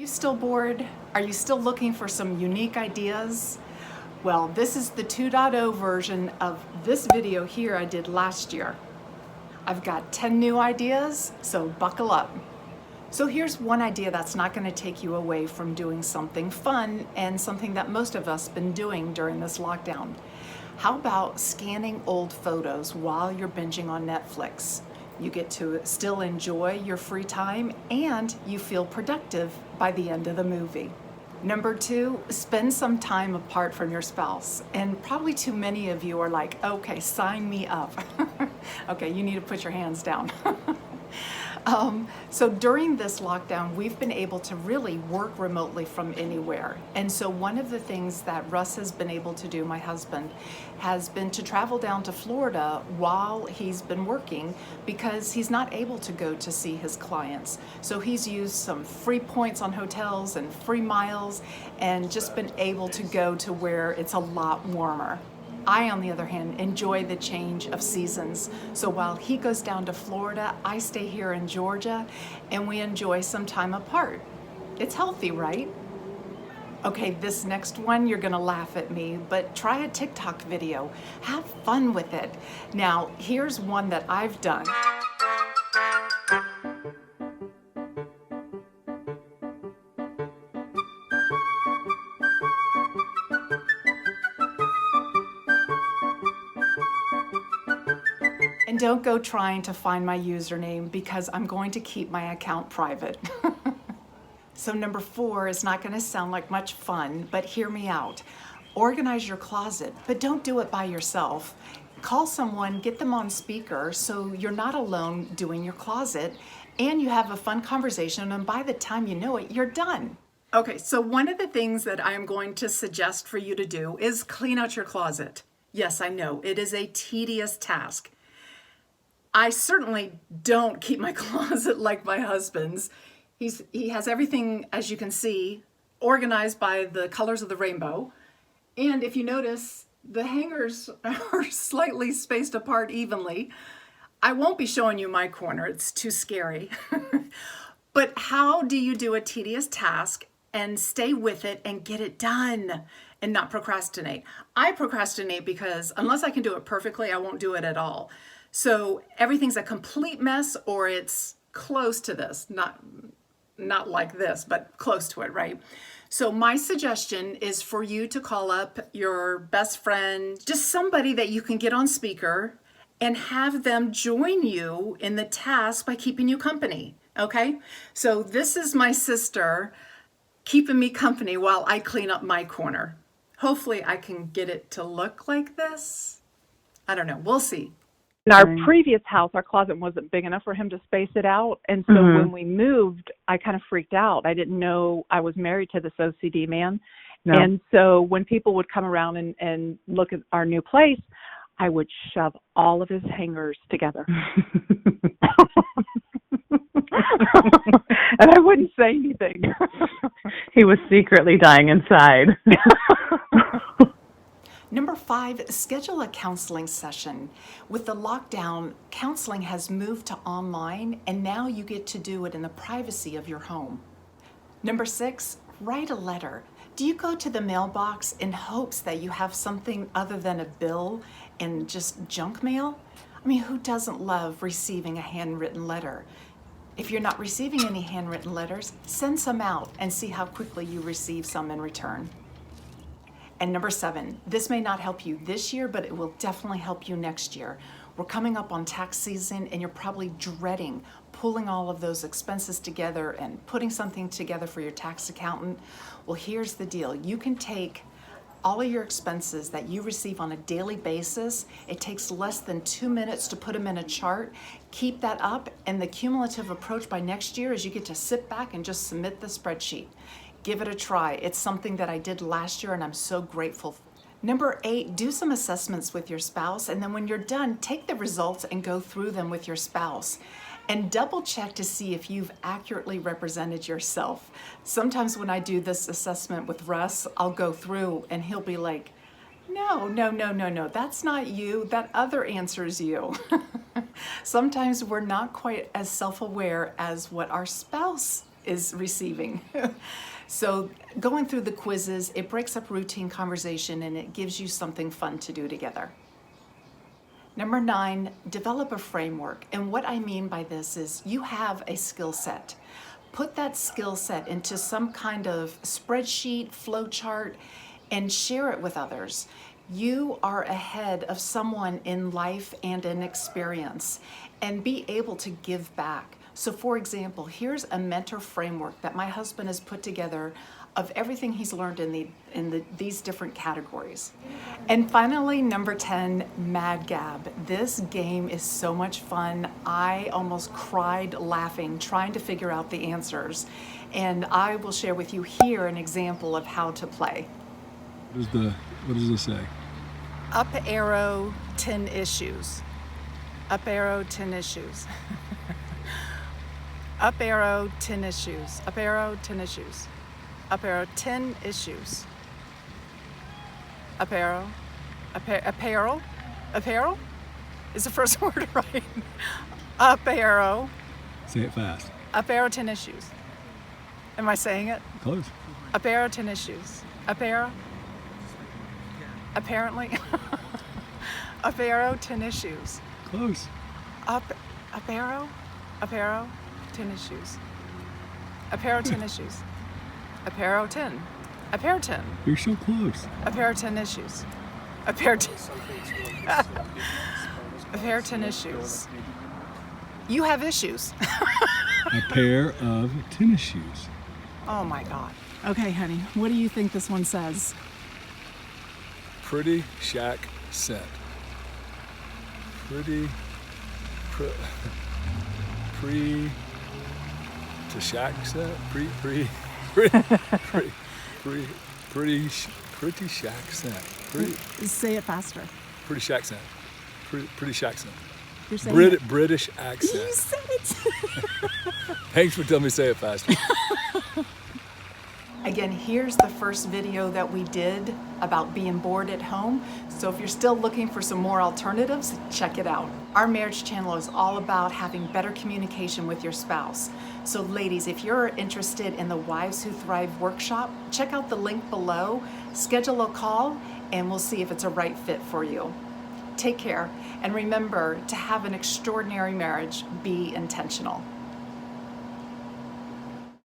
You still bored? Are you still looking for some unique ideas? Well, this is the 2.0 version of this video here I did last year. I've got 10 new ideas, so buckle up. So here's one idea that's not going to take you away from doing something fun and something that most of us have been doing during this lockdown. How about scanning old photos while you're binging on Netflix? You get to still enjoy your free time and you feel productive by the end of the movie. Number 2, spend some time apart from your spouse. And probably too many of you are like, okay, sign me up. Okay, you need to put your hands down. So during this lockdown, we've been able to really work remotely from anywhere. And so one of the things that Russ has been able to do, my husband, has been to travel down to Florida while he's been working because he's not able to go to see his clients. So he's used some free points on hotels and free miles and just been able to go to where it's a lot warmer. I, on the other hand, enjoy the change of seasons. So while he goes down to Florida, I stay here in Georgia and we enjoy some time apart. It's healthy, right? Okay, this next one, you're gonna laugh at me, but try a TikTok video. Have fun with it. Now, here's one that I've done. And don't go trying to find my username because I'm going to keep my account private. So number 4 is not going to sound like much fun, but hear me out. Organize your closet, but don't do it by yourself. Call someone, get them on speaker so you're not alone doing your closet and you have a fun conversation, and by the time you know it, you're done. Okay, so one of the things that I'm going to suggest for you to do is clean out your closet. Yes, I know, it is a tedious task. I certainly don't keep my closet like my husband's. He has everything, as you can see, organized by the colors of the rainbow. And if you notice, the hangers are slightly spaced apart evenly. I won't be showing you my corner, it's too scary. But how do you do a tedious task and stay with it and get it done and not procrastinate? I procrastinate because unless I can do it perfectly, I won't do it at all. So everything's a complete mess or it's close to this, not like this, but close to it, right? So my suggestion is for you to call up your best friend, just somebody that you can get on speaker and have them join you in the task by keeping you company, okay? So this is my sister keeping me company while I clean up my corner. Hopefully I can get it to look like this. I don't know, we'll see. In our previous house, our closet wasn't big enough for him to space it out. And so when we moved, I kind of freaked out. I didn't know I was married to this OCD man. No. And so when people would come around and look at our new place, I would shove all of his hangers together. And I wouldn't say anything. He was secretly dying inside. Number 5, schedule a counseling session. With the lockdown, counseling has moved to online, and now you get to do it in the privacy of your home. Number 6, write a letter. Do you go to the mailbox in hopes that you have something other than a bill and just junk mail? I mean, who doesn't love receiving a handwritten letter? If you're not receiving any handwritten letters, send some out and see how quickly you receive some in return. And number 7, this may not help you this year, but it will definitely help you next year. We're coming up on tax season and you're probably dreading pulling all of those expenses together and putting something together for your tax accountant. Well, here's the deal. You can take all of your expenses that you receive on a daily basis. It takes less than 2 minutes to put them in a chart. Keep that up, and the cumulative approach by next year is you get to sit back and just submit the spreadsheet. Give it a try. It's something that I did last year and I'm so grateful. Number 8, do some assessments with your spouse, and then when you're done, take the results and go through them with your spouse. And double check to see if you've accurately represented yourself. Sometimes when I do this assessment with Russ, I'll go through and he'll be like, no, that's not you. That other answer is you. Sometimes we're not quite as self-aware as what our spouse is receiving. So going through the quizzes, it breaks up routine conversation and it gives you something fun to do together. Number 9, develop a framework. And what I mean by this is you have a skill set. Put that skill set into some kind of spreadsheet, flowchart, and share it with others. You are ahead of someone in life and in experience, and be able to give back. So for example, here's a mentor framework that my husband has put together of everything he's learned in these different categories. And finally, number 10, Mad Gab. This game is so much fun. I almost cried laughing, trying to figure out the answers. And I will share with you here an example of how to play. What does this say? Up arrow, 10 issues. Up arrow, 10 issues. Up arrow, 10 issues. Up arrow, 10 issues. Up arrow, 10 issues. Up arrow, apparel, apparel is the first word right. Up arrow. Say it fast. Up arrow, 10 issues. Am I saying it? Close. Up arrow, 10 issues. Up arrow. Apparently. Up arrow, 10 issues. Close. Up arrow, 10 issues. Up arrow, 10 issues. Up arrow, 10. Up arrow, 10. You're so close. Up arrow, 10 issues. Up arrow, 10. Up arrow, 10 issues. You have issues. A pair of tennis shoes. Oh my God. Okay, honey, what do you think this one says? Pretty Shack set. Pre to Shack set. Pretty Shack set. Say it faster. Pretty Shack set. Pretty Shack set. You're saying it. British accent. You said it. Thanks for telling me to say it faster. Again, here's the first video that we did about being bored at home. So if you're still looking for some more alternatives, check it out. Our marriage channel is all about having better communication with your spouse. So ladies, if you're interested in the Wives Who Thrive workshop, check out the link below, schedule a call, and we'll see if it's a right fit for you. Take care, and remember, to have an extraordinary marriage, be intentional.